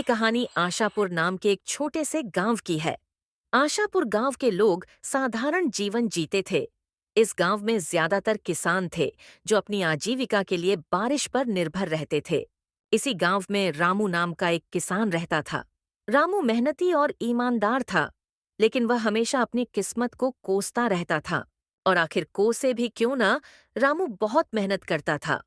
ये कहानी आशापुर नाम के एक छोटे से गांव की है। आशापुर गांव के लोग साधारण जीवन जीते थे। इस गांव में ज्यादातर किसान थे जो अपनी आजीविका के लिए बारिश पर निर्भर रहते थे। इसी गांव में रामू नाम का एक किसान रहता था। रामू मेहनती और ईमानदार था, लेकिन वह हमेशा अपनी किस्मत को कोसता रहता था। और आखिर कोसे भी क्यों ना, रामू बहुत मेहनत करता था,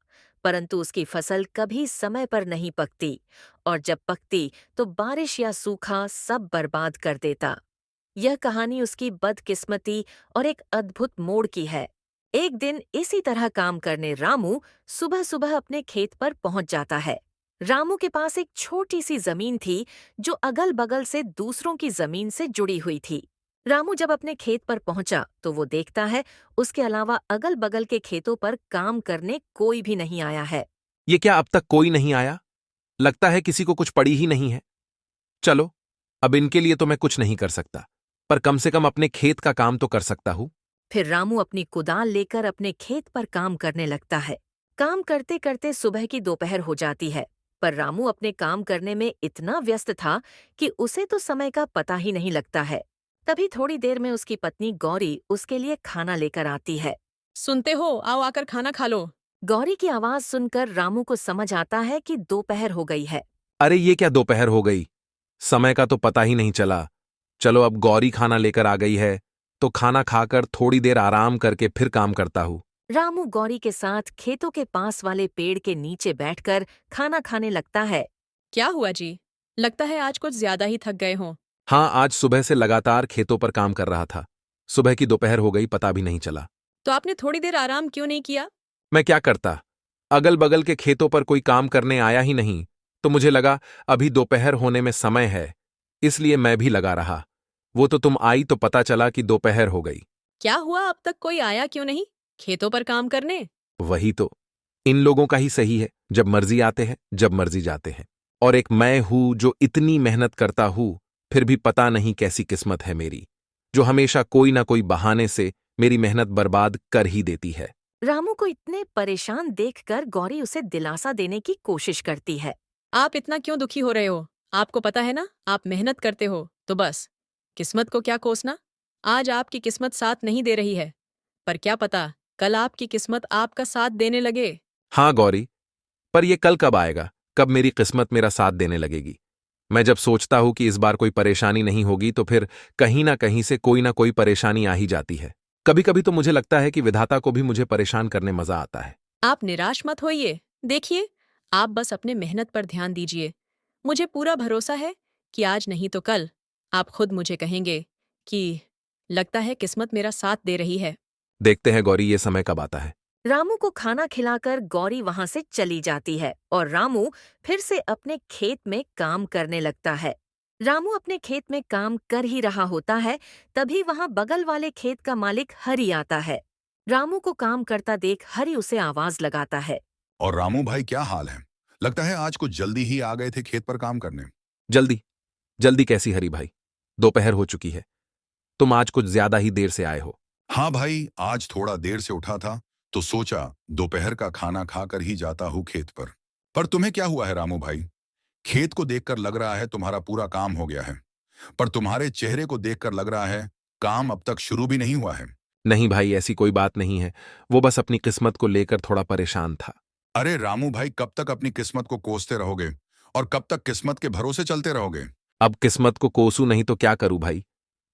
परंतु उसकी फसल कभी समय पर नहीं पकती, और जब पकती तो बारिश या सूखा सब बर्बाद कर देता। यह कहानी उसकी बदकिस्मती और एक अद्भुत मोड़ की है। एक दिन इसी तरह काम करने रामू सुबह सुबह अपने खेत पर पहुंच जाता है। रामू के पास एक छोटी सी जमीन थी जो अगल बगल से दूसरों की जमीन से जुड़ी हुई थी। रामू जब अपने खेत पर पहुंचा तो वो देखता है उसके अलावा अगल बगल के खेतों पर काम करने कोई भी नहीं आया है। ये क्या अब तक कोई नहीं आया? लगता है किसी को कुछ पड़ी ही नहीं है। चलो, अब इनके लिए तो मैं कुछ नहीं कर सकता, पर कम से कम अपने खेत का काम तो कर सकता हूं। फिर रामू अपनी कुदाल लेकर अपने खेत पर काम करने लगता है। काम करते करते सुबह की दोपहर हो जाती है, पर रामू अपने काम करने में इतना व्यस्त था कि उसे तो समय का पता ही नहीं लगता है। तभी थोड़ी देर में उसकी पत्नी गौरी उसके लिए खाना लेकर आती है। सुनते हो, आओ आकर खाना खा लो। गौरी की आवाज सुनकर रामू को समझ आता है कि दोपहर हो गई है। अरे ये क्या दोपहर हो गई? समय का तो पता ही नहीं चला। चलो, अब गौरी खाना लेकर आ गई है तो खाना खाकर थोड़ी देर आराम करके फिर काम करता हूं। रामू गौरी के साथ खेतों के पास वाले पेड़ के नीचे बैठकर खाना खाने लगता है। क्या हुआ जी? लगता है आज कुछ ज्यादा ही थक गए हो। हाँ, आज सुबह से लगातार खेतों पर काम कर रहा था। सुबह की दोपहर हो गई, पता भी नहीं चला। तो आपने थोड़ी देर आराम क्यों नहीं किया? मैं क्या करता, अगल बगल के खेतों पर कोई काम करने आया ही नहीं, तो मुझे लगा अभी दोपहर होने में समय है, इसलिए मैं भी लगा रहा। वो तो तुम आई तो पता चला कि दोपहर हो गई। क्या हुआ, अब तक कोई आया क्यों नहीं खेतों पर काम करने? वही तो, इन लोगों का ही सही है, जब मर्जी आते हैं, जब मर्जी जाते हैं। और एक मैं हूं जो इतनी मेहनत करता हूं, फिर भी पता नहीं कैसी किस्मत है मेरी, जो हमेशा कोई ना कोई बहाने से मेरी मेहनत बर्बाद कर ही देती है। रामू को इतने परेशान देखकर गौरी उसे दिलासा देने की कोशिश करती है। आप इतना क्यों दुखी हो रहे हो? आपको पता है ना, आप मेहनत करते हो तो बस। किस्मत को क्या कोसना? आज आपकी किस्मत साथ नहीं दे रही है, पर क्या पता कल आपकी किस्मत आपका साथ देने लगे। हाँ गौरी, पर ये कल कब आएगा? कब मेरी किस्मत मेरा साथ देने लगेगी? मैं जब सोचता हूं कि इस बार कोई परेशानी नहीं होगी, तो फिर कहीं ना कहीं से कोई ना कोई परेशानी आ ही जाती है। कभी कभी तो मुझे लगता है कि विधाता को भी मुझे परेशान करने मजा आता है। आप निराश मत होइए। देखिए, आप बस अपने मेहनत पर ध्यान दीजिए। मुझे पूरा भरोसा है कि आज नहीं तो कल आप खुद मुझे कहेंगे कि लगता है किस्मत मेरा साथ दे रही है। देखते हैं गौरी, ये समय कब आता है। रामू को खाना खिलाकर गौरी वहां से चली जाती है और रामू फिर से अपने खेत में काम करने लगता है। रामू अपने खेत में काम कर ही रहा होता है, तभी वहां बगल वाले खेत का मालिक हरि आता है। रामू को काम करता देख हरि उसे आवाज लगाता है। और रामू भाई, क्या हाल है? लगता है आज कुछ जल्दी ही आ गए थे खेत पर काम करने। जल्दी? जल्दी कैसी हरी भाई, दोपहर हो चुकी है। तुम आज कुछ ज्यादा ही देर से आए हो। हाँ भाई, आज थोड़ा देर से उठा था तो सोचा दोपहर का खाना खाकर ही जाता हूँ खेत पर तुम्हें क्या हुआ है रामू भाई? खेत को देखकर लग रहा है तुम्हारा पूरा काम हो गया है, पर तुम्हारे चेहरे को देखकर लग रहा है काम अब तक शुरू भी नहीं हुआ है। नहीं भाई, ऐसी कोई बात नहीं है, वो बस अपनी किस्मत को लेकर थोड़ा परेशान था। अरे रामू भाई, कब तक अपनी किस्मत को कोसते रहोगे और कब तक किस्मत के भरोसे चलते रहोगे? अब किस्मत को कोसू नहीं तो क्या करूं भाई?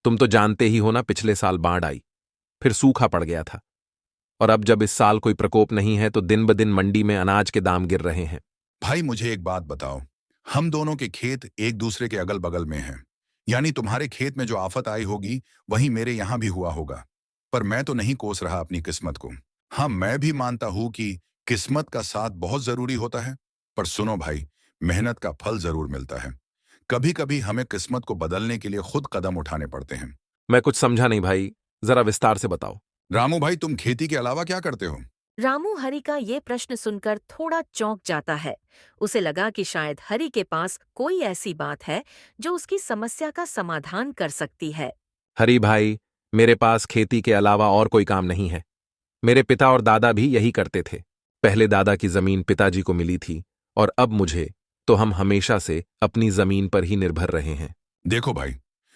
तुम तो जानते ही हो ना, पिछले साल बाढ़ आई, फिर सूखा पड़ गया था, और अब जब इस साल कोई प्रकोप नहीं है तो दिन ब दिन मंडी में अनाज के दाम गिर रहे हैं। भाई मुझे एक बात बताओ, हम दोनों के खेत एक दूसरे के अगल बगल में हैं, यानी तुम्हारे खेत में जो आफत आई होगी वही मेरे यहां भी हुआ होगा, पर मैं तो नहीं कोस रहा अपनी किस्मत को। हाँ, मैं भी मानता हूं कि किस्मत का साथ बहुत जरूरी होता है, पर सुनो भाई, मेहनत का फल जरूर मिलता है। कभी कभी हमें किस्मत को बदलने के लिए खुद कदम उठाने पड़ते हैं। मैं कुछ समझा नहीं भाई, जरा विस्तार से बताओ। रामू भाई, तुम खेती के अलावा क्या करते हो? रामू हरि का ये प्रश्न सुनकर थोड़ा चौंक जाता है। उसे लगा कि शायद हरि के पास कोई ऐसी बात है जो उसकी समस्या का समाधान कर सकती है। हरी भाई, मेरे पास खेती के अलावा और कोई काम नहीं है। मेरे पिता और दादा भी यही करते थे। पहले दादा की जमीन पिताजी को मिली थी, और अब मुझे, तो हम हमेशा से अपनी जमीन पर ही निर्भर रहे हैं। देखो भाई,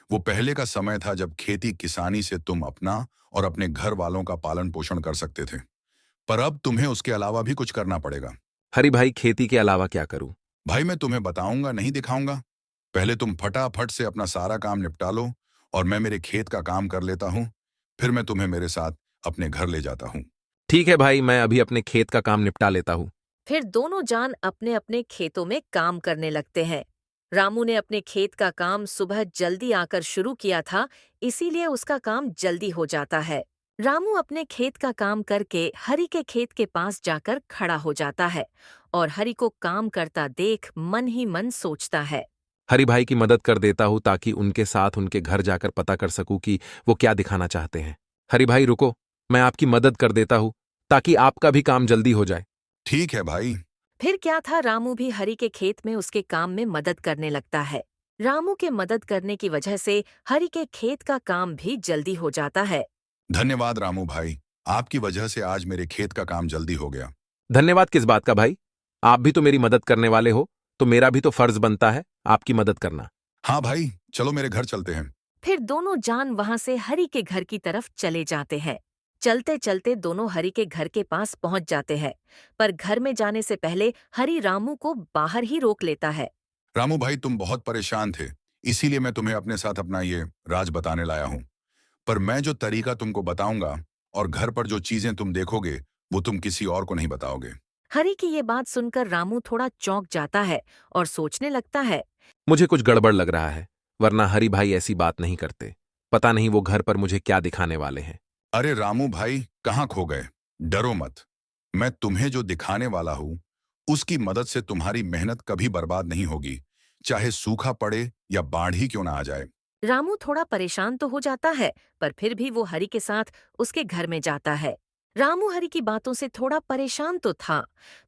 वो पहले का समय था जब खेती किसानी से तुम अपना और अपने घर वालों का पालन पोषण कर सकते थे, पर अब तुम्हें उसके अलावा भी कुछ करना पड़ेगा। हरी भाई, खेती के अलावा क्या करूं? भाई मैं तुम्हें बताऊंगा, नहीं दिखाऊंगा। पहले तुम फटाफट से अपना सारा काम निपटा लो और मैं मेरे खेत का काम कर लेता हूँ। फिर मैं तुम्हें मेरे साथ अपने घर ले जाता हूँ। ठीक है भाई, मैं अभी अपने खेत का काम निपटा लेता हूँ। फिर दोनों जान अपने अपने खेतों में काम करने लगते हैं। रामू ने अपने खेत का काम सुबह जल्दी आकर शुरू किया था, इसीलिए उसका काम जल्दी हो जाता है। रामू अपने खेत का काम करके हरी के खेत के पास जाकर खड़ा हो जाता है और हरी को काम करता देख मन ही मन सोचता है। हरी भाई की मदद कर देता हूँ ताकि उनके साथ उनके घर जाकर पता कर सकूं कि वो क्या दिखाना चाहते हैं। हरी भाई रुको, मैं आपकी मदद कर देता हूँ ताकि आपका भी काम जल्दी हो जाए। ठीक है भाई। फिर क्या था, रामू भी हरी के खेत में उसके काम में मदद करने लगता है। रामू के मदद करने की वजह से हरी के खेत का काम भी जल्दी हो जाता है। धन्यवाद रामू भाई, आपकी वजह से आज मेरे खेत का काम जल्दी हो गया। धन्यवाद किस बात का भाई? आप भी तो मेरी मदद करने वाले हो, तो मेरा भी तो फर्ज बनता है आपकी मदद करना। हाँ भाई, चलो मेरे घर चलते हैं। फिर दोनों जान वहां से हरी के घर की तरफ चले जाते हैं। चलते चलते दोनों हरी के घर के पास पहुंच जाते हैं, पर घर में जाने से पहले हरी रामू को बाहर ही रोक लेता है। रामू भाई, तुम बहुत परेशान थे, इसीलिए मैं तुम्हें अपने साथ अपना ये राज बताने लाया हूँ। पर मैं जो तरीका तुमको बताऊंगा और घर पर जो चीजें तुम देखोगे, वो तुम किसी और को नहीं बताओगे। हरी की ये बात सुनकर रामू थोड़ा चौंक जाता है और सोचने लगता है। मुझे कुछ गड़बड़ लग रहा है, वरना हरी भाई ऐसी बात नहीं करते। पता नहीं वो घर पर मुझे क्या दिखाने वाले हैं। अरे रामू भाई, कहाँ खो गए? डरो मत, मैं तुम्हें जो दिखाने वाला हूँ उसकी मदद से तुम्हारी मेहनत कभी बर्बाद नहीं होगी, चाहे सूखा पड़े या बाढ़ ही क्यों ना आ जाए। रामू थोड़ा परेशान तो हो जाता है, पर फिर भी वो हरी के साथ उसके घर में जाता है। रामू हरी की बातों से थोड़ा परेशान तो था,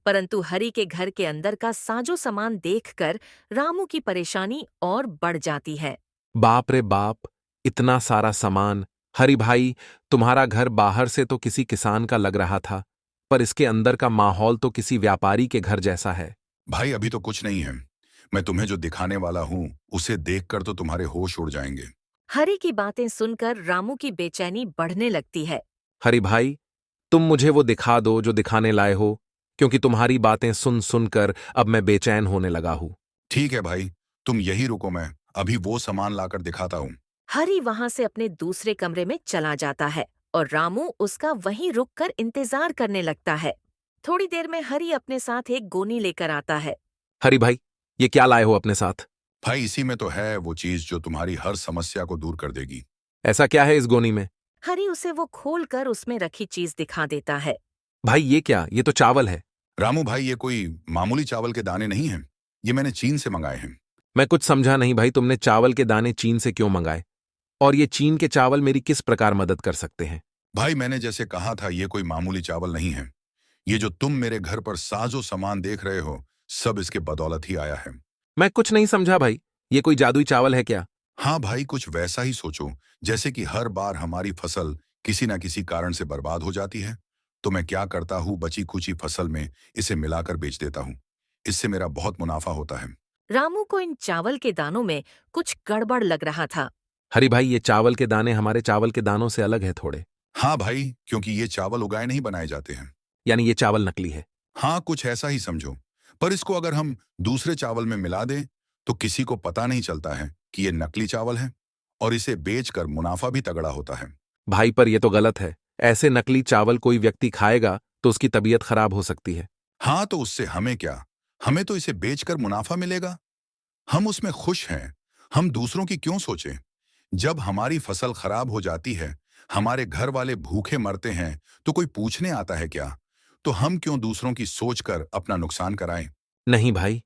परंतु हरी के घर के अंदर का साजो सामान देखकर रामू की परेशानी और बढ़ जाती है। बाप रे बाप, इतना सारा सामान! हरी भाई, तुम्हारा घर बाहर से तो किसी किसान का लग रहा था, पर इसके अंदर का माहौल तो किसी व्यापारी के घर जैसा है। भाई अभी तो कुछ नहीं है, मैं तुम्हें जो दिखाने वाला हूँ उसे देखकर तो तुम्हारे होश उड़ जाएंगे। हरी की बातें सुनकर रामू की बेचैनी बढ़ने लगती है। हरी भाई, तुम मुझे वो दिखा दो जो दिखाने लाए हो, क्योंकि तुम्हारी बातें सुन सुनकर अब मैं बेचैन होने लगा हूं। ठीक है भाई, तुम यही रुको, मैं अभी वो सामान लाकर दिखाता हूँ। हरी वहां से अपने दूसरे कमरे में चला जाता है और रामू उसका वहीं रुककर इंतजार करने लगता है। थोड़ी देर में हरी अपने साथ एक गोनी लेकर आता है। हरी भाई, ये क्या लाए हो अपने साथ? भाई इसी में तो है वो चीज जो तुम्हारी हर समस्या को दूर कर देगी। ऐसा क्या है इस गोनी में? हरी उसे वो खोलकर उसमें रखी चीज दिखा देता है। भाई ये क्या? ये तो चावल है। रामू भाई, ये कोई मामूली चावल के दाने नहीं हैं, ये मैंने चीन से मंगाए हैं। मैं कुछ समझा नहीं भाई, तुमने चावल के दाने चीन से क्यों मंगाए? और ये चीन के चावल मेरी किस प्रकार मदद कर सकते हैं? भाई मैंने जैसे कहा था, ये कोई मामूली चावल नहीं है। ये जो तुम मेरे घर पर साजो सामान देख रहे हो, सब इसके बदौलत ही आया है। मैं कुछ नहीं समझा भाई, ये कोई जादुई चावल है क्या? हाँ भाई, कुछ वैसा ही सोचो, जैसे कि हर बार हमारी फसल किसी ना किसी कारण से बर्बाद हो जाती है, तो मैं क्या करता हूँ, बची खुची फसल में इसे मिलाकर बेच देता हूँ। इससे मेरा बहुत मुनाफा होता है। रामू को इन चावल के दानों में कुछ गड़बड़ लग रहा था। हरी भाई, ये चावल के दाने हमारे चावल के दानों से अलग है थोड़े। हाँ भाई, क्योंकि ये चावल उगाए नहीं बनाए जाते हैं। यानी ये चावल नकली है? हाँ, कुछ ऐसा ही समझो। पर इसको अगर हम दूसरे चावल में मिला दें तो किसी को पता नहीं चलता है कि ये नकली चावल है, और इसे बेचकर मुनाफा भी तगड़ा होता है। भाई पर ये तो गलत है। ऐसे नकली चावल कोई व्यक्ति खाएगा तो उसकी तबीयत खराब हो सकती है। हाँ, तो उससे हमें क्या, हमें तो इसे बेचकर मुनाफा मिलेगा। हम उसमें खुश हैं, हम दूसरों की क्यों सोचें। जब हमारी फसल खराब हो जाती है, हमारे घर वाले भूखे मरते हैं, तो कोई पूछने आता है क्या? तो हम क्यों दूसरों की सोचकर अपना नुकसान कराएं? नहीं भाई,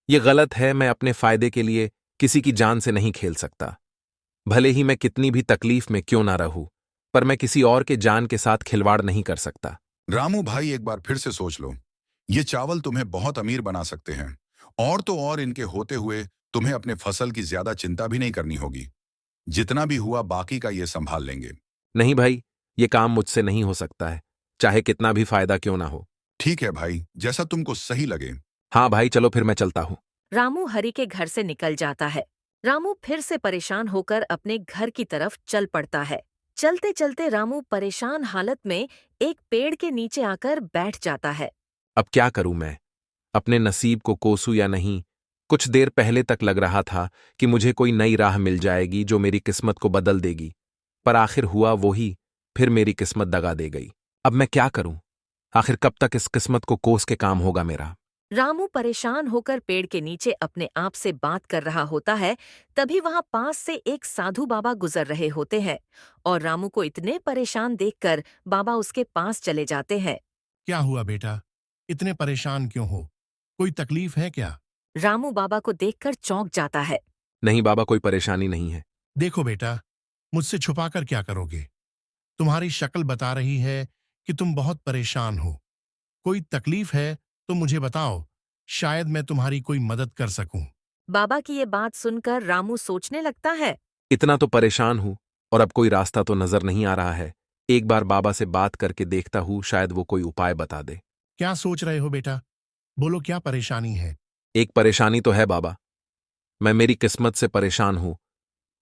ये गलत है। मैं अपने फायदे के लिए किसी की जान से नहीं खेल सकता। भले ही मैं कितनी भी तकलीफ में क्यों ना रहूं, पर मैं किसी और के जान के साथ खिलवाड़ नहीं कर सकता। रामू भाई, एक बार फिर से सोच लो, ये चावल तुम्हें बहुत अमीर बना सकते हैं, और तो और इनके होते हुए तुम्हें अपने फसल की ज्यादा चिंता भी नहीं करनी होगी। जितना भी हुआ बाकी का ये संभाल लेंगे। नहीं भाई, ये काम मुझसे नहीं हो सकता है, चाहे कितना भी फायदा क्यों ना हो। ठीक है भाई, जैसा तुमको सही लगे। हाँ भाई, चलो फिर मैं चलता हूं। रामू हरि के घर से निकल जाता है। रामू फिर से परेशान होकर अपने घर की तरफ चल पड़ता है। चलते चलते रामू परेशान हालत में एक पेड़ के नीचे आकर बैठ जाता है। अब क्या करूं मैं? अपने नसीब को कोसूं या नहीं? कुछ देर पहले तक लग रहा था कि मुझे कोई नई राह मिल जाएगी जो मेरी किस्मत को बदल देगी, पर आखिर हुआ वही, फिर मेरी किस्मत दगा दे गई। अब मैं क्या करूं? आखिर कब तक इस किस्मत को कोस के काम होगा मेरा? रामू परेशान होकर पेड़ के नीचे अपने आप से बात कर रहा होता है। तभी वहां पास से एक साधु बाबा गुजर रहे होते हैं और रामू को इतने परेशान देखकर बाबा उसके पास चले जाते हैं। क्या हुआ बेटा? इतने परेशान क्यों हो? कोई तकलीफ है क्या? रामू बाबा को देखकर चौंक जाता है। नहीं बाबा, कोई परेशानी नहीं है। देखो बेटा, मुझसे छुपाकर क्या करोगे? तुम्हारी शक्ल बता रही है कि तुम बहुत परेशान हो। कोई तकलीफ है तो मुझे बताओ, शायद मैं तुम्हारी कोई मदद कर सकूं। बाबा की ये बात सुनकर रामू सोचने लगता है। इतना तो परेशान हूं और अब कोई रास्ता तो नजर नहीं आ रहा है। एक बार बाबा से बात करके देखता हूं, शायद वो कोई उपाय बता दे। क्या सोच रहे हो बेटा? बोलो, क्या परेशानी है? एक परेशानी तो है बाबा। मैं मेरी किस्मत से परेशान हूं।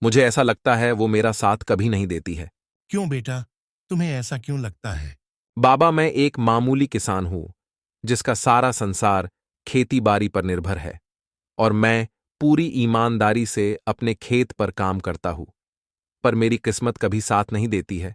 मुझे ऐसा लगता है वो मेरा साथ कभी नहीं देती है। क्यों बेटा, तुम्हें ऐसा क्यों लगता है? बाबा, मैं एक मामूली किसान हूं जिसका सारा संसार खेती बाड़ी पर निर्भर है, और मैं पूरी ईमानदारी से अपने खेत पर काम करता हूं। पर मेरी किस्मत कभी साथ नहीं देती है।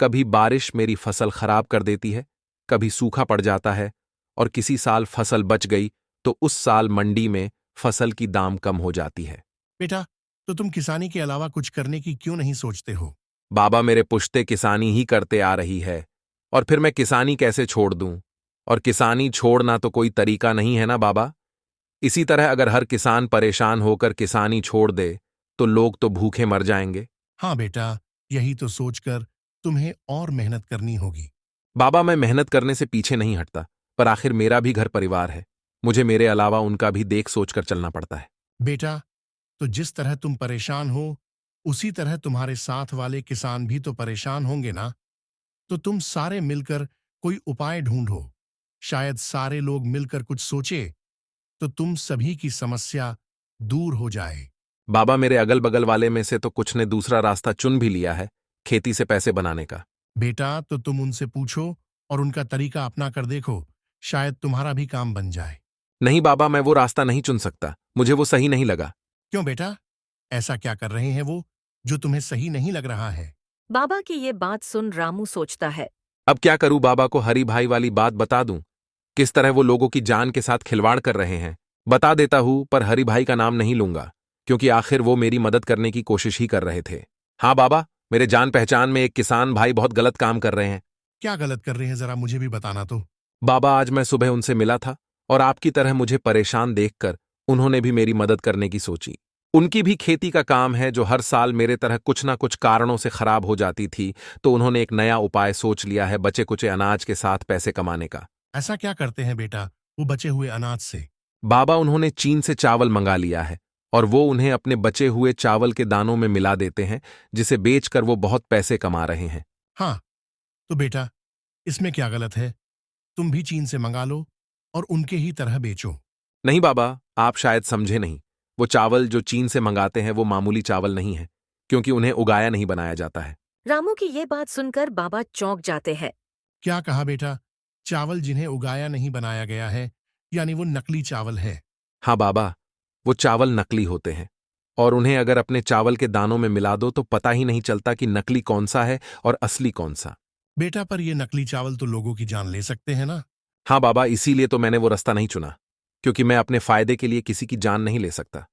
कभी बारिश मेरी फसल खराब कर देती है, कभी सूखा पड़ जाता है, और किसी साल फसल बच गई तो उस साल मंडी में फसल की दाम कम हो जाती है। बेटा, तो तुम किसानी के अलावा कुछ करने की क्यों नहीं सोचते हो? बाबा, मेरे पुश्ते किसानी ही करते आ रही है, और फिर मैं किसानी कैसे छोड़ दूं? और किसानी छोड़ना तो कोई तरीका नहीं है ना बाबा। इसी तरह अगर हर किसान परेशान होकर किसानी छोड़ दे तो लोग तो भूखे मर जाएंगे। हाँ बेटा, यही तो सोचकर तुम्हें और मेहनत करनी होगी। बाबा, मैं मेहनत करने से पीछे नहीं हटता, पर आखिर मेरा भी घर परिवार है। मुझे मेरे अलावा उनका भी देख सोचकर चलना पड़ता है। बेटा, तो जिस तरह तुम परेशान हो, उसी तरह तुम्हारे साथ वाले किसान भी तो परेशान होंगे ना? तो तुम सारे मिलकर कोई उपाय ढूंढो। शायद सारे लोग मिलकर कुछ सोचे तो तुम सभी की समस्या दूर हो जाए। बाबा, मेरे अगल बगल वाले में से तो कुछ ने दूसरा रास्ता चुन भी लिया है, खेती से पैसे बनाने का। बेटा, तो तुम उनसे पूछो और उनका तरीका अपना कर देखो, शायद तुम्हारा भी काम बन जाए। नहीं बाबा, मैं वो रास्ता नहीं चुन सकता। मुझे वो सही नहीं लगा। क्यों बेटा? ऐसा क्या कर रहे हैं वो जो तुम्हें सही नहीं लग रहा है? बाबा की ये बात सुन रामू सोचता है। अब क्या करूं? बाबा को हरी भाई वाली बात बता दूं? किस तरह वो लोगों की जान के साथ खिलवाड़ कर रहे हैं? बता देता हूं, पर हरी भाई का नाम नहीं लूंगा, क्योंकि आखिर वो मेरी मदद करने की कोशिश ही कर रहे थे। हाँ बाबा, मेरे जान पहचान में एक किसान भाई बहुत गलत काम कर रहे हैं। क्या गलत कर रहे हैं, जरा मुझे भी बताना तो। बाबा, आज मैं सुबह उनसे मिला था और आपकी तरह मुझे परेशान देखकर उन्होंने भी मेरी मदद करने की सोची। उनकी भी खेती का काम है जो हर साल मेरे तरह कुछ ना कुछ कारणों से खराब हो जाती थी, तो उन्होंने एक नया उपाय सोच लिया है बचे कुचे अनाज के साथ पैसे कमाने का। ऐसा क्या करते हैं बेटा वो बचे हुए अनाज से? बाबा, उन्होंने चीन से चावल मंगा लिया है और वो उन्हें अपने बचे हुए चावल के दानों में मिला देते हैं, जिसे बेचकर वो बहुत पैसे कमा रहे हैं। हाँ, तो बेटा इसमें क्या गलत है? तुम भी चीन से मंगा लो और उनके ही तरह बेचो। नहीं बाबा, आप शायद समझे नहीं। वो चावल जो चीन से मंगाते हैं वो मामूली चावल नहीं है, क्योंकि उन्हें उगाया नहीं बनाया जाता है। रामू की ये बात सुनकर बाबा चौंक जाते हैं। क्या कहा बेटा? चावल जिन्हें उगाया नहीं बनाया गया है, यानी वो नकली चावल है? हाँ बाबा, वो चावल नकली होते हैं, और उन्हें अगर अपने चावल के दानों में मिला दो तो पता ही नहीं चलता कि नकली कौन सा है और असली कौन सा। बेटा, पर ये नकली चावल तो लोगों की जान ले सकते हैं ना? हाँ बाबा, इसीलिए तो मैंने वो रास्ता नहीं चुना, क्योंकि मैं अपने फायदे के लिए किसी की जान नहीं ले सकता,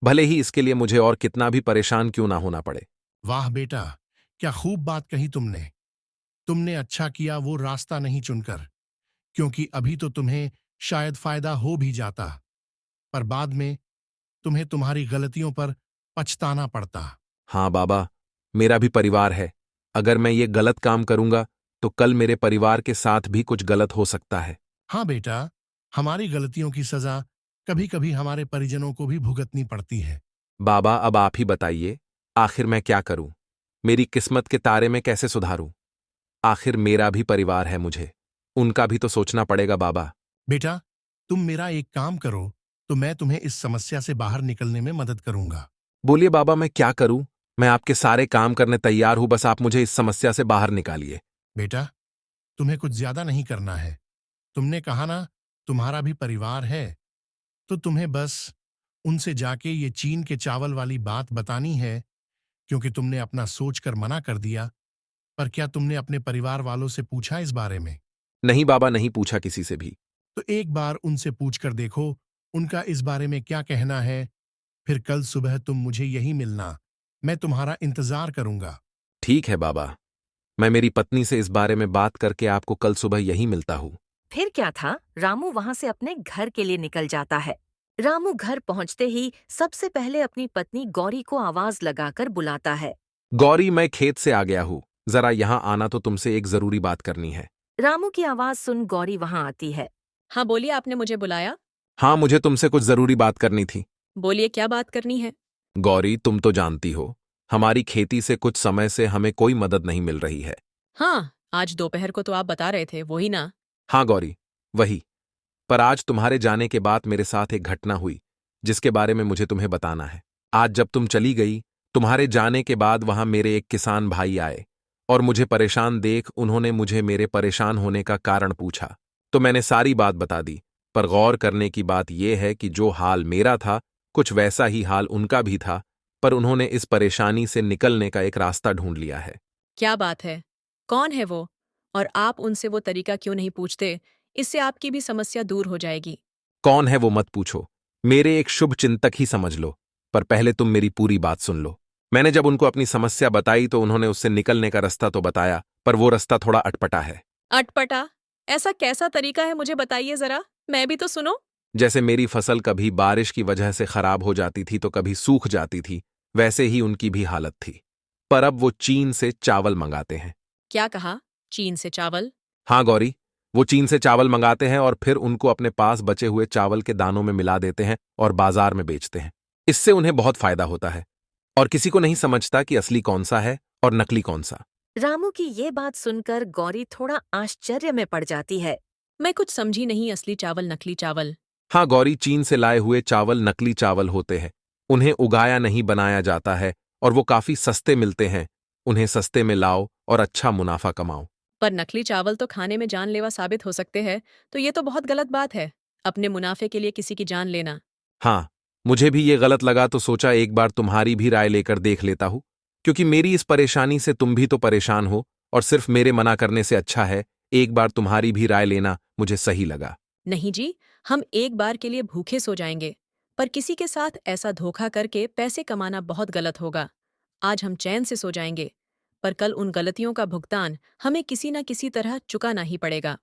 भले ही इसके लिए मुझे और कितना भी परेशान क्यों ना होना पड़े। वाह बेटा, क्या खूब बात कही तुमने। तुमने अच्छा किया वो रास्ता नहीं चुनकर, क्योंकि अभी तो तुम्हें शायद फायदा हो भी जाता, पर बाद में तुम्हें तुम्हारी गलतियों पर पछताना पड़ता। हाँ बाबा, मेरा भी परिवार है। अगर मैं ये गलत काम करूंगा तो कल मेरे परिवार के साथ भी कुछ गलत हो सकता है। हाँ बेटा, हमारी गलतियों की सजा कभी कभी हमारे परिजनों को भी भुगतनी पड़ती है। बाबा, अब आप ही बताइए, आखिर मैं क्या करूं? मेरी किस्मत के तारे में कैसे सुधारूं? आखिर मेरा भी परिवार है, मुझे उनका भी तो सोचना पड़ेगा बाबा। बेटा, तुम मेरा एक काम करो, तो मैं तुम्हें इस समस्या से बाहर निकलने में मदद करूंगा। बोलिए बाबा, मैं क्या करूं? मैं आपके सारे काम करने तैयार हूं, बस आप मुझे इस समस्या से बाहर निकालिए। बेटा, तुम्हें कुछ ज्यादा नहीं करना है। तुमने कहा ना, तुम्हारा भी परिवार है, तो तुम्हें बस उनसे जाके ये चीन के चावल वाली बात बतानी है, क्योंकि तुमने अपना सोचकर मना कर दिया। पर क्या तुमने अपने परिवार वालों से पूछा इस बारे में? नहीं बाबा, नहीं पूछा किसी से भी। तो एक बार उनसे पूछकर देखो, उनका इस बारे में क्या कहना है। फिर कल सुबह तुम मुझे यहीं मिलना, मैं तुम्हारा इंतजार करूंगा। ठीक है बाबा, मैं मेरी पत्नी से इस बारे में बात करके आपको कल सुबह यहीं मिलता हूं। फिर क्या था, रामू वहां से अपने घर के लिए निकल जाता है। रामू घर पहुंचते ही सबसे पहले अपनी पत्नी गौरी को आवाज लगाकर बुलाता है। गौरी, मैं खेत से आ गया हूं, जरा यहां आना, तो तुमसे एक जरूरी बात करनी है। रामू की आवाज सुन गौरी वहां आती है। हाँ बोलिए, आपने मुझे बुलाया? हाँ, मुझे तुमसे कुछ जरूरी बात करनी थी। बोलिए, क्या बात करनी है? गौरी, तुम तो जानती हो, हमारी खेती से कुछ समय से हमें कोई मदद नहीं मिल रही है। हाँ, आज दोपहर को तो आप बता रहे थे, वही ना? हाँ गौरी, वही। पर आज तुम्हारे जाने के बाद मेरे साथ एक घटना हुई, जिसके बारे में मुझे तुम्हें बताना है। आज जब तुम चली गई, तुम्हारे जाने के बाद वहां मेरे एक किसान भाई आए और मुझे परेशान देख उन्होंने मुझे मेरे परेशान होने का कारण पूछा। तो मैंने सारी बात बता दी। पर गौर करने की बात यह है कि जो हाल मेरा था, कुछ वैसा ही हाल उनका भी था, पर उन्होंने इस परेशानी से निकलने का एक रास्ता ढूंढ लिया है। क्या बात है? कौन है वो? और आप उनसे वो तरीका क्यों नहीं पूछते? इससे आपकी भी समस्या दूर हो जाएगी। कौन है वो मत पूछो, मेरे एक शुभ चिंतक ही समझ लो। पर पहले तुम मेरी पूरी बात सुन लो। मैंने जब उनको अपनी समस्या बताई तो उन्होंने उससे निकलने का रास्ता तो बताया, पर वो रास्ता थोड़ा अटपटा है। अटपटा? ऐसा कैसा तरीका है, मुझे बताइए जरा, मैं भी तो सुनो। जैसे मेरी फसल कभी बारिश की वजह से खराब हो जाती थी तो कभी सूख जाती थी, वैसे ही उनकी भी हालत थी। पर अब वो चीन से चावल मंगाते हैं। क्या कहा? चीन से चावल? हाँ गौरी, वो चीन से चावल मंगाते हैं और फिर उनको अपने पास बचे हुए चावल के दानों में मिला देते हैं और बाजार में बेचते हैं। इससे उन्हें बहुत फायदा होता है और किसी को नहीं समझता कि असली कौन सा है और नकली कौन सा। रामू की ये बात सुनकर गौरी थोड़ा आश्चर्य में पड़ जाती है। मैं कुछ समझी नहीं, असली चावल नकली चावल? हाँ गौरी, चीन से लाए हुए चावल नकली चावल होते हैं। उन्हें उगाया नहीं बनाया जाता है और वो काफी सस्ते मिलते हैं। उन्हें सस्ते में लाओ और अच्छा मुनाफा कमाओ। पर नकली चावल तो खाने में जानलेवा साबित हो सकते हैं, तो ये तो बहुत गलत बात है, अपने मुनाफे के लिए किसी की जान लेना। हाँ, मुझे भी ये गलत लगा तो सोचा एक बार तुम्हारी भी राय लेकर देख लेता हूँ, क्योंकि मेरी इस परेशानी से तुम भी तो परेशान हो और सिर्फ मेरे मना करने से अच्छा है एक बार तुम्हारी भी राय लेना मुझे सही लगा। नहीं जी, हम एक बार के लिए भूखे सो जाएंगे, पर किसी के साथ ऐसा धोखा करके पैसे कमाना बहुत गलत होगा। आज हम चैन से सो जाएंगे, पर कल उन गलतियों का भुगतान हमें किसी न किसी तरह चुकाना ही पड़ेगा।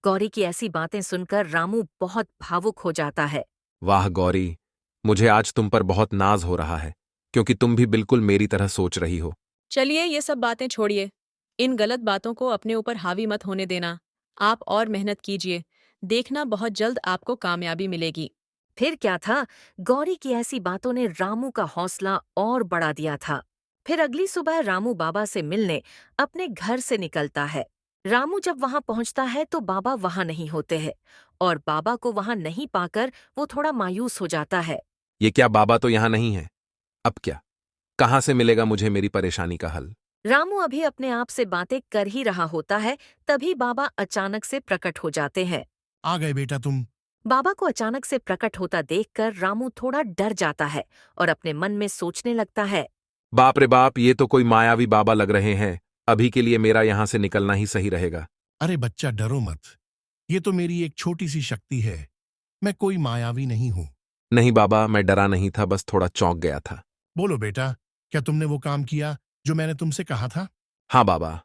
गौरी की ऐसी बातें सुनकर रामू बहुत भावुक हो जाता है। वाह गौरी, मुझे आज तुम पर बहुत नाज हो रहा है, क्योंकि तुम भी बिल्कुल मेरी तरह सोच रही हो। चलिए ये सब बातें छोड़िए, इन गलत बातों को अपने ऊपर हावी मत होने देना। आप और मेहनत कीजिए, देखना बहुत जल्द आपको कामयाबी मिलेगी। फिर क्या था, गौरी की ऐसी बातों ने रामू का हौसला और बढ़ा दिया था। फिर अगली सुबह रामू बाबा से मिलने अपने घर से निकलता है। रामू जब वहां पहुंचता है तो बाबा वहां नहीं होते हैं और बाबा को वहां नहीं पाकर वो थोड़ा मायूस हो जाता है। ये क्या, बाबा तो यहाँ नहीं है? अब क्या, कहाँ से मिलेगा मुझे मेरी परेशानी का हल? रामू अभी अपने आप से बातें कर ही रहा होता है, तभी बाबा अचानक से प्रकट हो जाते हैं। आ गए बेटा तुम। बाबा को अचानक से प्रकट होता देखकर रामू थोड़ा डर जाता है और अपने मन में सोचने लगता है। बाप रे बाप, ये तो कोई मायावी बाबा लग रहे हैं। अभी के लिए मेरा यहाँ से निकलना ही सही रहेगा। अरे बच्चा, डरो मत। ये तो मेरी एक छोटी सी शक्ति है, मैं कोई मायावी नहीं हूं। नहीं बाबा, मैं डरा नहीं था, बस थोड़ा चौंक गया था। बोलो बेटा, क्या तुमने वो काम किया जो मैंने तुमसे कहा था? हाँ बाबा,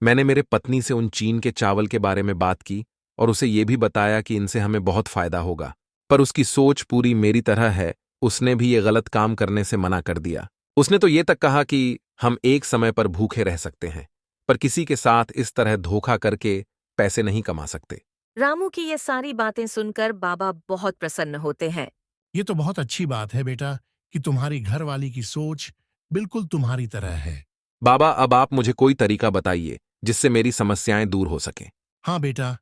मैंने मेरे पत्नी से उन चीन के चावल के बारे में बात की और उसे ये भी बताया कि इनसे हमें बहुत फायदा होगा। पर उसकी सोच पूरी मेरी तरह है, उसने भी ये गलत काम करने से मना कर दिया। उसने तो ये तक कहा कि हम एक समय पर भूखे रह सकते हैं, पर किसी के साथ इस तरह धोखा करके पैसे नहीं कमा सकते। रामू की ये सारी बातें सुनकर बाबा बहुत प्रसन्न होते हैं। ये तो बहुत अच्छी बात है बेटा कि तुम्हारी घरवाली की सोच बिल्कुल तुम्हारी तरह है। बाबा, अब आप मुझे कोई तरीका बताइए जिससे मेरी समस्याएं दूर हो सकें। हाँ बेटा,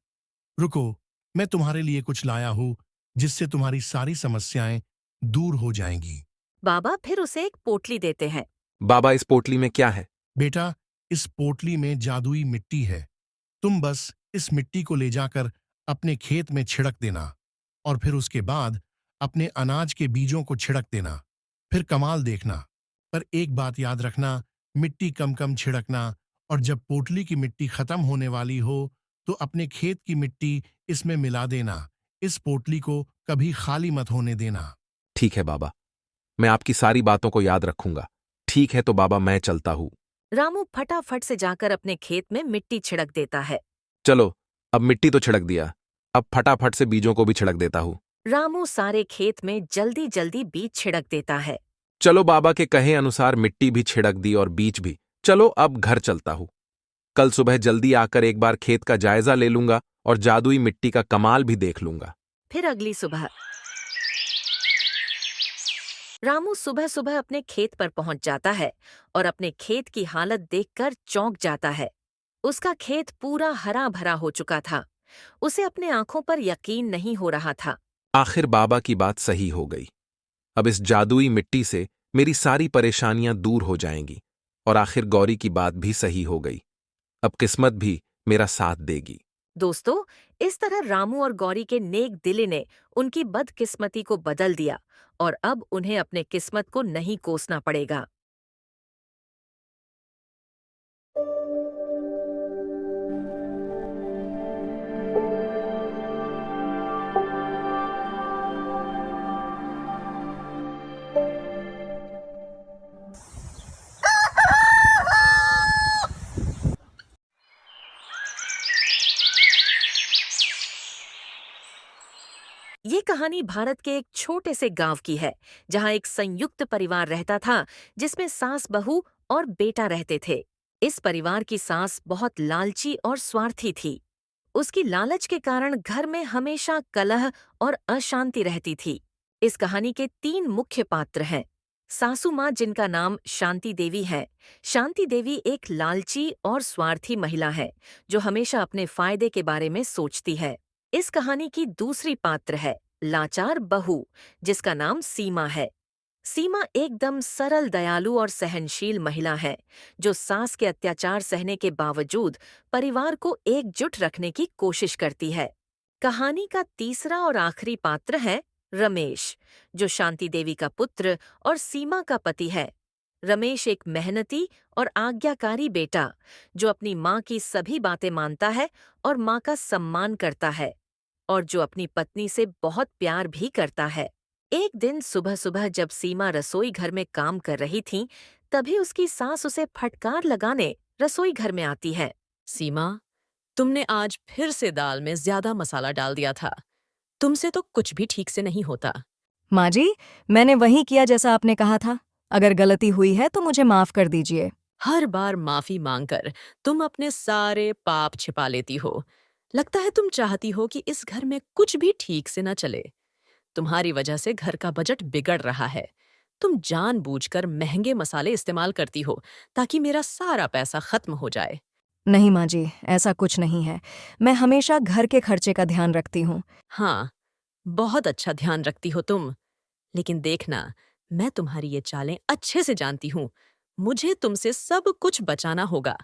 रुको, मैं तुम्हारे लिए कुछ लाया हूं जिससे तुम्हारी सारी समस्याएं दूर हो जाएंगी। बाबा फिर उसे एक पोटली देते हैं। बाबा, इस पोटली में क्या है? बेटा, इस पोटली में जादुई मिट्टी है। तुम बस इस मिट्टी को ले जाकर अपने खेत में छिड़क देना और फिर उसके बाद अपने अनाज के बीजों को छिड़क देना। फिर कमाल देखना। पर एक बात याद रखना, मिट्टी कम कम छिड़कना, और जब पोटली की मिट्टी खत्म होने वाली हो तो अपने खेत की मिट्टी इसमें मिला देना। इस पोटली को कभी खाली मत होने देना। ठीक है बाबा, मैं आपकी सारी बातों को याद रखूंगा। ठीक है तो बाबा, मैं चलता हूँ। रामू फटाफट से जाकर अपने खेत में मिट्टी छिड़क देता है। चलो, अब मिट्टी तो छिड़क दिया, अब फटाफट से बीजों को भी छिड़क देता हूँ। रामू सारे खेत में जल्दी जल्दी बीज छिड़क देता है। चलो, बाबा के कहे अनुसार मिट्टी भी छिड़क दी और बीज भी। चलो, अब घर चलता हूँ। कल सुबह जल्दी आकर एक बार खेत का जायजा ले लूंगा और जादुई मिट्टी का कमाल भी देख लूंगा। फिर अगली सुबह रामू सुबह सुबह अपने खेत पर पहुंच जाता है और अपने खेत की हालत देखकर चौंक जाता है। उसका खेत पूरा हरा भरा हो चुका था। उसे अपने आंखों पर यकीन नहीं हो रहा था। आखिर बाबा की बात सही हो गई। अब इस जादुई मिट्टी से मेरी सारी परेशानियां दूर हो जाएंगी और आखिर गौरी की बात भी सही हो गई। अब किस्मत भी मेरा साथ देगी। दोस्तों, इस तरह रामू और गौरी के नेक दिली ने उनकी बदकिस्मती को बदल दिया और अब उन्हें अपने किस्मत को नहीं कोसना पड़ेगा। ये कहानी भारत के एक छोटे से गांव की है, जहां एक संयुक्त परिवार रहता था, जिसमें सास, बहू और बेटा रहते थे। इस परिवार की सास बहुत लालची और स्वार्थी थी। उसकी लालच के कारण घर में हमेशा कलह और अशांति रहती थी। इस कहानी के 3 मुख्य पात्र हैं। सासू माँ, जिनका नाम शांति देवी है। शांति देवी एक लालची और स्वार्थी महिला है, जो हमेशा अपने फायदे के बारे में सोचती है। इस कहानी की दूसरी पात्र है लाचार बहू, जिसका नाम सीमा है। सीमा एकदम सरल, दयालु और सहनशील महिला है, जो सास के अत्याचार सहने के बावजूद परिवार को एकजुट रखने की कोशिश करती है। कहानी का तीसरा और आखिरी पात्र है रमेश, जो शांति देवी का पुत्र और सीमा का पति है। रमेश एक मेहनती और आज्ञाकारी बेटा, जो अपनी माँ की सभी बातें मानता है और माँ का सम्मान करता है, और जो अपनी पत्नी से बहुत प्यार भी करता है। एक दिन सुबह सुबह जब सीमा रसोई घर में काम कर रही थी, तभी उसकी सास उसे फटकार लगाने रसोई घर में आती है। सीमा, तुमने आज फिर से दाल में ज्यादा मसाला डाल दिया था। तुमसे तो कुछ भी ठीक से नहीं होता। माँ जी, मैंने वही किया जैसा आपने कहा था। अगर गलती हुई है तो मुझे माफ कर दीजिए। हर बार माफी मांगकर तुम अपने सारे पाप छिपा लेती हो। लगता है तुम चाहती हो कि इस घर में कुछ भी ठीक से न चले। तुम्हारी वजह से घर का बजट बिगड़ रहा है। तुम जानबूझकर महंगे मसाले इस्तेमाल करती हो ताकि मेरा सारा पैसा खत्म हो जाए। नहीं माँ जी, ऐसा कुछ नहीं है। मैं हमेशा घर के खर्चे का ध्यान रखती हूँ। हाँ, बहुत अच्छा ध्यान रखती हो तुम। लेकिन देखना, मैं तुम्हारी ये चालें अच्छे से जानती हूँ। मुझे तुमसे सब कुछ बचाना होगा,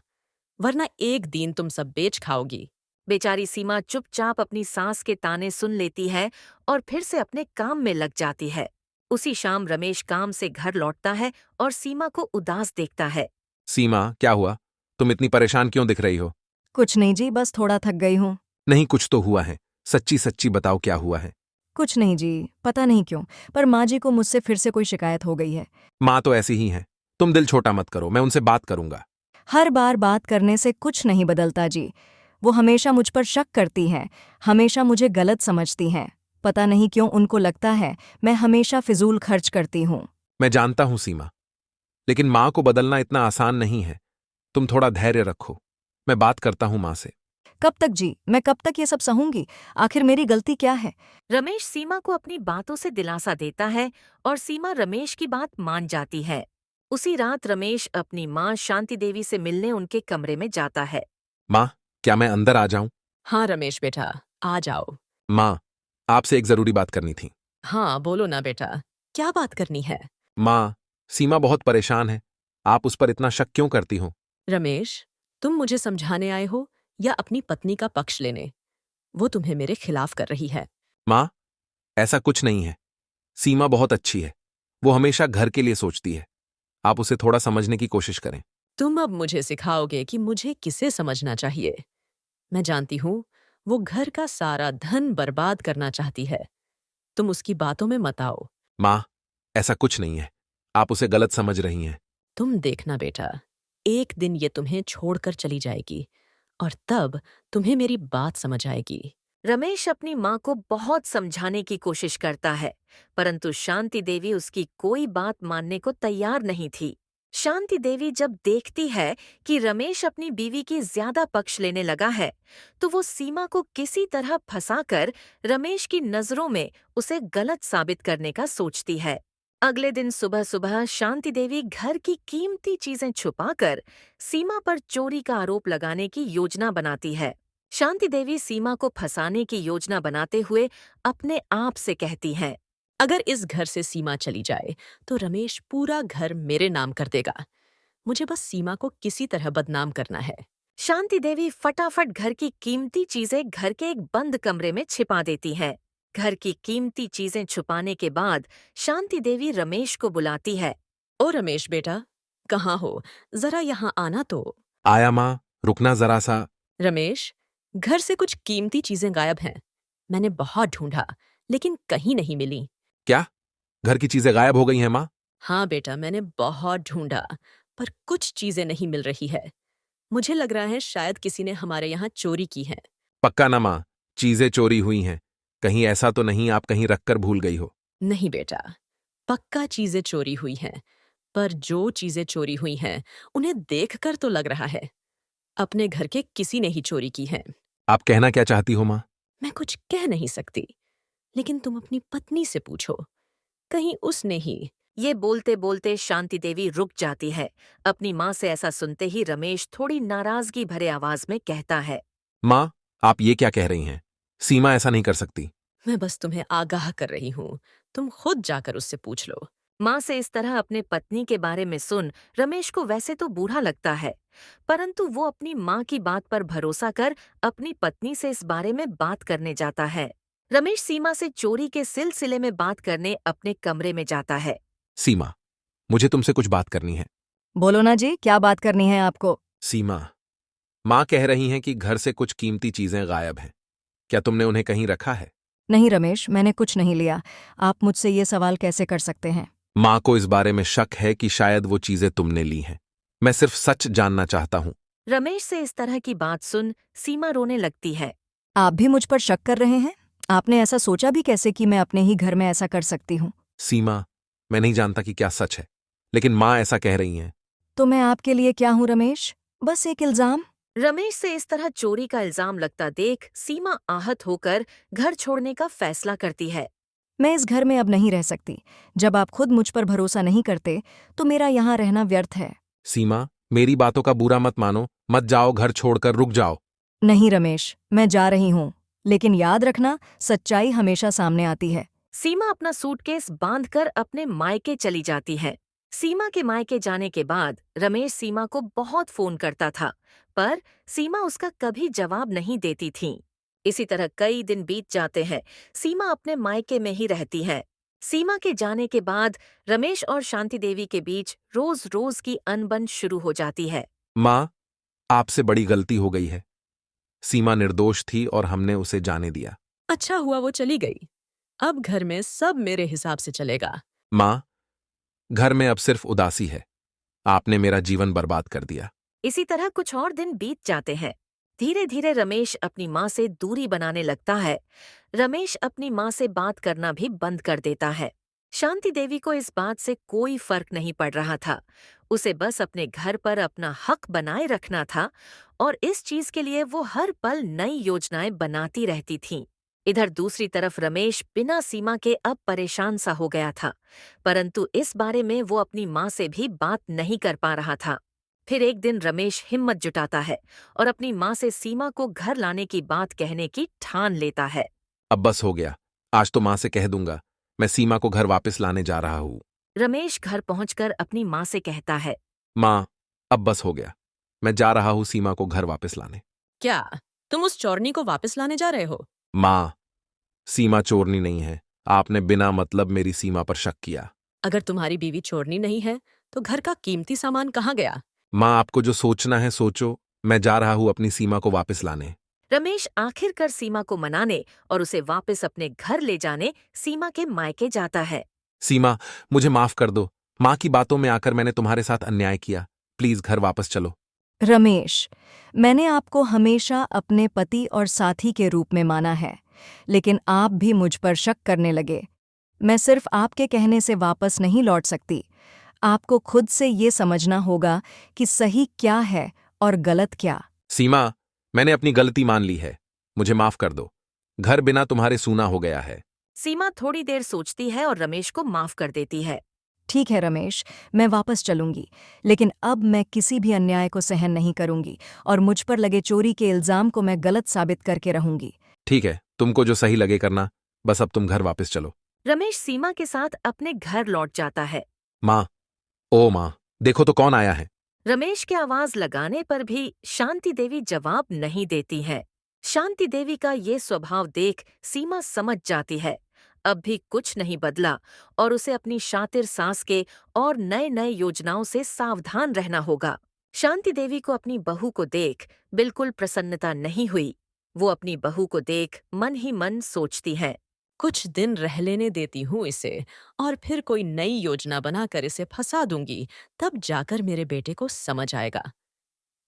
वरना एक दिन तुम सब बेच खाओगी। बेचारी सीमा चुपचाप अपनी सास के ताने सुन लेती है और फिर से अपने काम में लग जाती है। उसी शाम रमेश काम से घर लौटता है और सीमा को उदास देखता है। सीमा, क्या हुआ? तुम इतनी परेशान क्यों दिख रही हो? कुछ नहीं जी, बस थोड़ा थक गई हूँ। नहीं, कुछ तो हुआ है। सच्ची सच्ची बताओ, क्या हुआ है? कुछ नहीं जी, पता नहीं क्यों, पर माँ जी को मुझसे फिर से कोई शिकायत हो गई है। माँ तो ऐसी ही हैं। तुम दिल छोटा मत करो, मैं उनसे बात करूंगा। हर बार बात करने से कुछ नहीं बदलता जी। वो हमेशा मुझ पर शक करती हैं, हमेशा मुझे गलत समझती हैं। पता नहीं क्यों उनको लगता है मैं हमेशा फिजूल खर्च करती हूँ। मैं जानता हूं सीमा, लेकिन माँ को बदलना इतना आसान नहीं है। तुम थोड़ा धैर्य रखो, मैं बात करता हूं माँ से। कब तक जी? मैं कब तक ये सब सहूंगी? आखिर मेरी गलती क्या है? रमेश सीमा को अपनी बातों से दिलासा देता है और सीमा रमेश की बात मान जाती है। उसी रात रमेश अपनी माँ शांति देवी से मिलने उनके कमरे में जाता है। माँ, क्या मैं अंदर आ जाऊं? हाँ रमेश बेटा, आ जाओ। माँ, आपसे एक जरूरी बात करनी थी। हाँ, बोलो ना बेटा, क्या बात करनी है? माँ, सीमा बहुत परेशान है। आप उस पर इतना शक क्यों करती हो? रमेश, तुम मुझे समझाने आए हो या अपनी पत्नी का पक्ष लेने? वो तुम्हें मेरे खिलाफ कर रही है। माँ, ऐसा कुछ नहीं है। सीमा बहुत अच्छी है। वो हमेशा घर के लिए सोचती है। आप उसे थोड़ा समझने की कोशिश करें। तुम अब मुझे सिखाओगे कि मुझे किसे समझना चाहिए। मैं जानती हूँ, वो घर का सारा धन बर्बाद करना चाहती है। तुम उसकी बातों में मत आओ। माँ, ऐसा कुछ नहीं है। आप उसे गलत समझ रही हैं। तुम देखना बेटा, एक दिन ये तुम्हें छोड़कर चली जाएगी और तब तुम्हें मेरी बात समझ आएगी। रमेश अपनी माँ को बहुत समझाने की कोशिश करता है, परंतु शांति देवी उसकी कोई बात मानने को तैयार नहीं थी। शांति देवी जब देखती है कि रमेश अपनी बीवी की ज्यादा पक्ष लेने लगा है, तो वो सीमा को किसी तरह फंसाकर रमेश की नजरों में उसे गलत साबित करने का सोचती है। अगले दिन सुबह सुबह शांति देवी घर की कीमती चीजें छुपाकर सीमा पर चोरी का आरोप लगाने की योजना बनाती है। शांति देवी सीमा को फंसाने की योजना बनाते हुए अपने आप से कहती हैं, अगर इस घर से सीमा चली जाए तो रमेश पूरा घर मेरे नाम कर देगा। मुझे बस सीमा को किसी तरह बदनाम करना है। शांति देवी फटाफट घर की कीमती चीजें घर के एक बंद कमरे में छिपा देती है। घर की कीमती चीजें छुपाने के बाद शांति देवी रमेश को बुलाती है। ओ रमेश बेटा, कहाँ हो? जरा यहाँ आना तो। आया माँ, रुकना जरा सा। रमेश, घर से कुछ कीमती चीजें गायब हैं। मैंने बहुत ढूंढा, लेकिन कहीं नहीं मिली। क्या? घर की चीजें गायब हो गई हैं माँ? हाँ बेटा, मैंने बहुत ढूंढा, पर कुछ चीजें नहीं मिल रही है। मुझे लग रहा है शायद किसी ने हमारे यहाँ चोरी की है। पक्का ना माँ, चीजें चोरी हुई हैं? कहीं ऐसा तो नहीं आप कहीं रखकर भूल गई हो? नहीं बेटा, पक्का चीजें चोरी हुई हैं, पर जो चीजें चोरी हुई हैं, उन्हें देखकर तो लग रहा है अपने घर के किसी ने ही चोरी की है। आप कहना क्या चाहती हो माँ? मैं कुछ कह नहीं सकती, लेकिन तुम अपनी पत्नी से पूछो, कहीं उसने ही। ये बोलते बोलते शांति देवी रुक जाती है। अपनी माँ से ऐसा सुनते ही रमेश थोड़ी नाराजगी भरे आवाज में कहता है, माँ, आप ये क्या कह रही हैं? सीमा ऐसा नहीं कर सकती। मैं बस तुम्हें आगाह कर रही हूँ, तुम खुद जाकर उससे पूछ लो। माँ से इस तरह अपने पत्नी के बारे में सुन रमेश को वैसे तो बुरा लगता है, परंतु वो अपनी माँ की बात पर भरोसा कर अपनी पत्नी से इस बारे में बात करने जाता है। रमेश सीमा से चोरी के सिलसिले में बात करने अपने कमरे में जाता है। सीमा, मुझे तुमसे कुछ बात करनी है। बोलो ना जी, क्या बात करनी है आपको? सीमा, माँ कह रही हैं कि घर से कुछ कीमती चीजें गायब हैं। क्या तुमने उन्हें कहीं रखा है? नहीं रमेश, मैंने कुछ नहीं लिया। आप मुझसे ये सवाल कैसे कर सकते हैं? माँ को इस बारे में शक है कि शायद वो चीजें तुमने ली हैं। मैं सिर्फ सच जानना चाहता हूँ। रमेश से इस तरह की बात सुन सीमा रोने लगती है। आप भी मुझ पर शक कर रहे हैं? आपने ऐसा सोचा भी कैसे कि मैं अपने ही घर में ऐसा कर सकती हूँ? सीमा, मैं नहीं जानता कि क्या सच है, लेकिन माँ ऐसा कह रही हैं। तो मैं आपके लिए क्या हूँ रमेश? बस एक इल्जाम? रमेश से इस तरह चोरी का इल्जाम लगता देख सीमा आहत होकर घर छोड़ने का फैसला करती है। मैं इस घर में अब नहीं रह सकती। जब आप खुद मुझ पर भरोसा नहीं करते तो मेरा यहाँ रहना व्यर्थ है। सीमा, मेरी बातों का बुरा मत मानो। मत जाओ, घर छोड़कर रुक जाओ। नहीं रमेश, मैं जा रही हूँ, लेकिन याद रखना, सच्चाई हमेशा सामने आती है। सीमा अपना सूटकेस बांधकर अपने मायके चली जाती है। सीमा के मायके जाने के बाद रमेश सीमा को बहुत फोन करता था, पर सीमा उसका कभी जवाब नहीं देती थी। इसी तरह कई दिन बीत जाते हैं। सीमा अपने मायके में ही रहती है। सीमा के जाने के बाद रमेश और शांति देवी के बीच रोज रोज की अनबन शुरू हो जाती है। माँ, आपसे बड़ी गलती हो गई है। सीमा निर्दोष थी और हमने उसे जाने दिया। अच्छा हुआ वो चली गई। अब घर में सब मेरे हिसाब से चलेगा। माँ, घर में अब सिर्फ उदासी है। आपने मेरा जीवन बर्बाद कर दिया। इसी तरह कुछ और दिन बीत जाते हैं। धीरे धीरे रमेश अपनी माँ से दूरी बनाने लगता है। रमेश अपनी माँ से बात करना भी बंद कर देता है। शांति देवी को इस बात से कोई फर्क नहीं पड़ रहा था। उसे बस अपने घर पर अपना हक बनाए रखना था और इस चीज के लिए वो हर पल नई योजनाएं बनाती रहती थीं। इधर दूसरी तरफ रमेश बिना सीमा के अब परेशान सा हो गया था, परंतु इस बारे में वो अपनी माँ से भी बात नहीं कर पा रहा था। फिर एक दिन रमेश हिम्मत जुटाता है और अपनी माँ से सीमा को घर लाने की बात कहने की ठान लेता है। अब बस हो गया। आज तो माँ से कह दूंगा, मैं सीमा को घर वापस लाने जा रहा हूँ। रमेश घर पहुंचकर अपनी माँ से कहता है। माँ, अब बस हो गया, मैं जा रहा हूँ सीमा को घर वापस लाने। क्या तुम उस चोरनी को वापस लाने जा रहे हो? माँ, सीमा चोरनी नहीं है, आपने बिना मतलब मेरी सीमा पर शक किया। अगर तुम्हारी बीवी चोरनी नहीं है तो घर का कीमती सामान कहाँ गया? माँ, आपको जो सोचना है सोचो, मैं जा रहा हूँ अपनी सीमा को वापस लाने। रमेश आखिरकार सीमा को मनाने और उसे वापस अपने घर ले जाने सीमा के मायके जाता है। सीमा, मुझे माफ कर दो, माँ की बातों में आकर मैंने तुम्हारे साथ अन्याय किया, प्लीज घर वापस चलो। रमेश, मैंने आपको हमेशा अपने पति और साथी के रूप में माना है, लेकिन आप भी मुझ पर शक करने लगे। मैं सिर्फ आपके कहने से वापस नहीं लौट सकती। आपको खुद से ये समझना होगा कि सही क्या है और गलत क्या। सीमा, मैंने अपनी गलती मान ली है, मुझे माफ कर दो। घर बिना तुम्हारे सूना हो गया है। सीमा थोड़ी देर सोचती है और रमेश को माफ कर देती है। ठीक है रमेश, मैं वापस चलूंगी, लेकिन अब मैं किसी भी अन्याय को सहन नहीं करूंगी और मुझ पर लगे चोरी के इल्जाम को मैं गलत साबित करके रहूंगी। ठीक है, तुमको जो सही लगे करना, बस अब तुम घर वापस चलो। रमेश सीमा के साथ अपने घर लौट जाता है। माँ, ओ माँ, देखो तो कौन आया है। रमेश के आवाज लगाने पर भी शांति देवी जवाब नहीं देती है। शांति देवी का ये स्वभाव देख सीमा समझ जाती है अब भी कुछ नहीं बदला और उसे अपनी शातिर सास के और नए नए योजनाओं से सावधान रहना होगा। शांति देवी को अपनी बहू को देख बिल्कुल प्रसन्नता नहीं हुई। वो अपनी बहू को देख मन ही मन सोचती है। कुछ दिन रह लेने देती हूँ इसे और फिर कोई नई योजना बनाकर इसे फंसा दूंगी, तब जाकर मेरे बेटे को समझ आएगा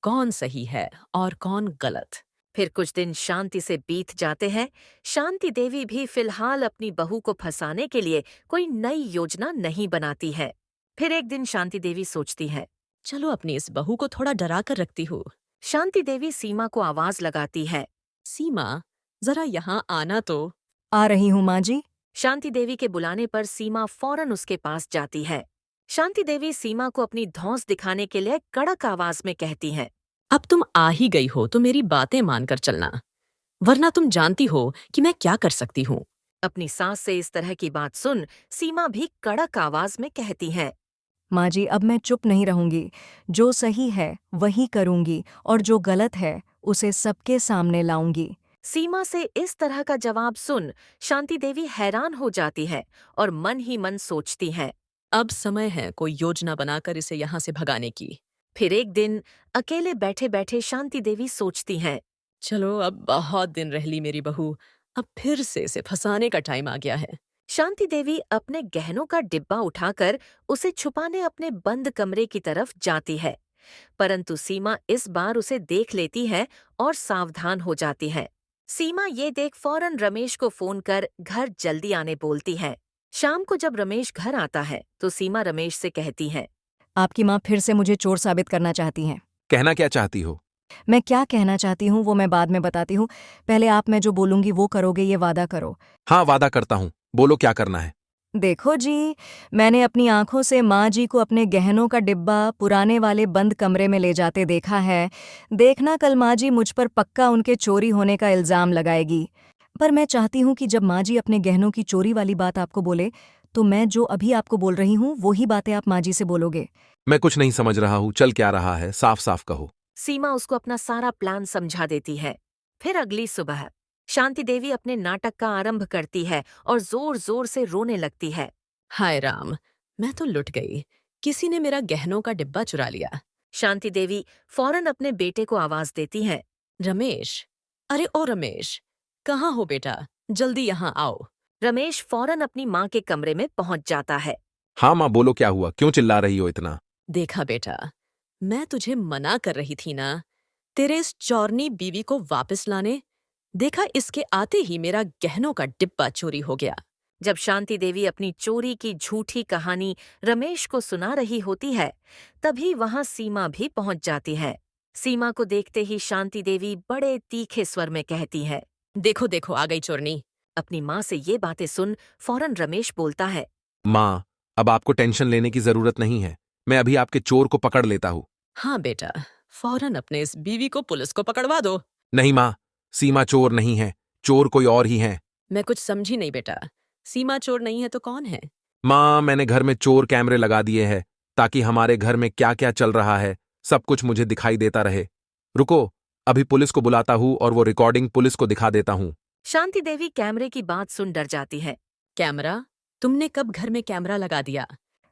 कौन सही है और कौन गलत। फिर कुछ दिन शांति से बीत जाते हैं। शांति देवी भी फिलहाल अपनी बहू को फंसाने के लिए कोई नई योजना नहीं बनाती है। फिर एक दिन शांति देवी सोचती है। चलो अपनी इस बहू को थोड़ा डरा कर रखती हूँ। शांति देवी सीमा को आवाज लगाती है। सीमा, जरा यहाँ आना तो। आ रही हूँ माँ जी। शांति देवी के बुलाने पर सीमा फौरन उसके पास जाती है। शांति देवी सीमा को अपनी धौंस दिखाने के लिए कड़क आवाज में कहती है। अब तुम आ ही गई हो तो मेरी बातें मानकर चलना, वरना तुम जानती हो कि मैं क्या कर सकती हूँ। अपनी सास से इस तरह की बात सुन सीमा भी कड़क आवाज में कहती है। माँ जी, अब मैं चुप नहीं रहूंगी। जो सही है वही करूंगी और जो गलत है उसे सबके सामने लाऊंगी। सीमा से इस तरह का जवाब सुन शांति देवी हैरान हो जाती है और मन ही मन सोचती है। अब समय है कोई योजना बनाकर इसे यहाँ से भगाने की। फिर एक दिन अकेले बैठे बैठे शांति देवी सोचती हैं। चलो, अब बहुत दिन रह ली मेरी बहू, अब फिर से इसे फंसाने का टाइम आ गया है। शांति देवी अपने गहनों का डिब्बा उठाकर उसे छुपाने अपने बंद कमरे की तरफ जाती है, परंतु सीमा इस बार उसे देख लेती है और सावधान हो जाती है। सीमा ये देख फौरन रमेश को फोन कर घर जल्दी आने बोलती है। शाम को जब रमेश घर आता है तो सीमा रमेश से कहती है। आपकी माँ फिर से मुझे चोर साबित करना चाहती हैं। कहना क्या चाहती हो? मैं क्या कहना चाहती हूँ वो मैं बाद में बताती हूँ। पहले आप मैं जो बोलूंगी वो करोगे, ये वादा करो। हाँ, वादा करता हूँ, बोलो क्या करना है। देखो जी, मैंने अपनी आंखों से माँ जी को अपने गहनों का डिब्बा पुराने वाले बंद कमरे में ले जाते देखा है। देखना, कल माँ जी मुझ पर पक्का उनके चोरी होने का इल्जाम लगाएगी। पर मैं चाहती हूँ कि जब माँ जी अपने गहनों की चोरी वाली बात आपको बोले तो मैं जो अभी आपको बोल रही हूँ वही बातें आप माँ जी से बोलोगे। मैं कुछ नहीं समझ रहा हूँ, चल क्या रहा है, साफ साफ कहो। सीमा उसको अपना सारा प्लान समझा देती है। फिर अगली सुबह शांति देवी अपने नाटक का आरंभ करती है और जोर जोर से रोने लगती है। हाय राम, मैं तो लुट गई, किसी ने मेरा गहनों का डिब्बा चुरा लिया। शांति देवी फौरन अपने बेटे को आवाज देती है। रमेश, अरे ओ रमेश, कहाँ हो बेटा, जल्दी यहाँ आओ। रमेश फौरन अपनी माँ के कमरे में पहुंच जाता है। हाँ माँ, बोलो क्या हुआ, क्यों चिल्ला रही हो इतना? देखा बेटा, मैं तुझे मना कर रही थी ना, तेरे इस चौरनी बीवी को वापस लाने। देखा, इसके आते ही मेरा गहनों का डिब्बा चोरी हो गया। जब शांति देवी अपनी चोरी की झूठी कहानी रमेश को सुना रही होती है तभी वहां सीमा भी पहुंच जाती है। सीमा को देखते ही शांति देवी बड़े तीखे स्वर में कहती है। देखो देखो, आ गई चोरनी। अपनी माँ से ये बातें सुन फौरन रमेश बोलता है। माँ, अब आपको टेंशन लेने की जरूरत नहीं है, मैं अभी आपके चोर को पकड़ लेता हूँ। हाँ बेटा, फौरन अपने इस बीवी को पुलिस को पकड़वा दो। नहीं माँ, सीमा चोर नहीं है, चोर कोई और ही है। मैं कुछ समझी नहीं बेटा। सीमा चोर नहीं है तो कौन है? माँ, मैंने घर में चोर कैमरे लगा दिए हैं ताकि हमारे घर में क्या क्या चल रहा है सब कुछ मुझे दिखाई देता रहे। रुको, अभी पुलिस को बुलाता हूँ और वो रिकॉर्डिंग पुलिस को दिखा देता हूँ। शांति देवी कैमरे की बात सुन डर जाती है। कैमरा? तुमने कब घर में कैमरा लगा दिया?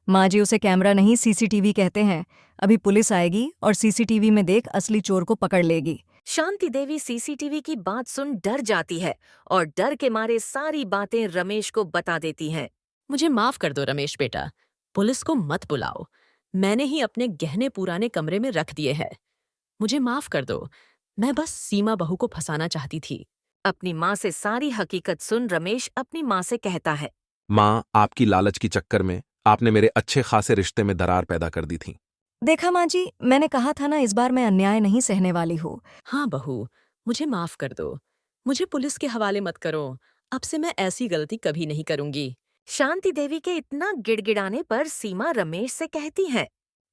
माँ जी, उसे कैमरा नहीं सीसीटीवी कहते हैं। अभी पुलिस आएगी और सीसीटीवी में देख असली चोर को पकड़ लेगी। शांति देवी सीसीटीवी की बात सुन डर जाती है और डर के मारे सारी बातें रमेश को बता देती हैं। मुझे माफ कर दो रमेश बेटा, पुलिस को मत बुलाओ। मैंने ही अपने गहने पुराने कमरे में रख दिए हैं। मुझे माफ कर दो, मैं बस सीमा बहू को फंसाना चाहती थी। अपनी माँ से सारी हकीकत सुन रमेश अपनी माँ से कहता है। माँ, आपकी लालच की चक्कर में आपने मेरे अच्छे खासे रिश्ते में दरार पैदा कर दी थी। देखा माँ जी, मैंने कहा था ना, इस बार मैं अन्याय नहीं सहने वाली हूँ। हाँ बहू, मुझे माफ कर दो। मुझे पुलिस के हवाले मत करो। अब से मैं ऐसी गलती कभी नहीं करूंगी। शांति देवी के इतना गिड़गिड़ाने पर सीमा रमेश से कहती है।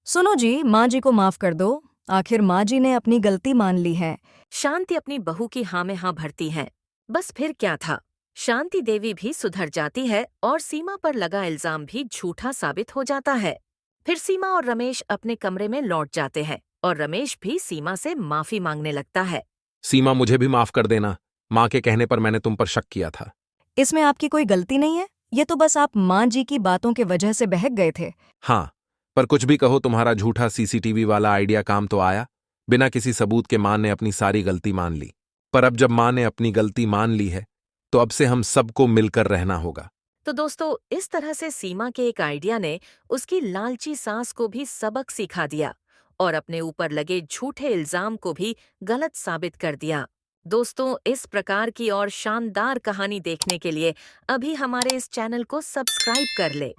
सुनो जी, माँ जी को माफ कर दो। आखिर माँ जी ने अपनी गलती मान ली है। शांति अपनी बहू की हाँ में हाँ भरती है। बस फिर क्या था, शांति देवी भी सुधर जाती है और सीमा पर लगा इल्जाम भी झूठा साबित हो जाता है। फिर सीमा और रमेश अपने कमरे में लौट जाते हैं और रमेश भी सीमा से माफी मांगने लगता है। सीमा, मुझे भी माफ कर देना। माँ के कहने पर मैंने तुम पर शक किया था। इसमें आपकी कोई गलती नहीं है। ये तो बस आप माँ जी की बातों के वजह से बहक गए थे। हाँ, पर कुछ भी कहो, तुम्हारा झूठा सीसीटीवी वाला आइडिया काम तो आया। बिना किसी सबूत के माँ ने अपनी सारी गलती मान ली। पर अब जब माँ ने अपनी गलती मान ली है तो अब से हम सबको मिलकर रहना होगा। तो दोस्तों, इस तरह से सीमा के एक आइडिया ने उसकी लालची सास को भी सबक सिखा दिया और अपने ऊपर लगे झूठे इल्जाम को भी गलत साबित कर दिया। दोस्तों, इस प्रकार की और शानदार कहानी देखने के लिए अभी हमारे इस चैनल को सब्सक्राइब कर ले।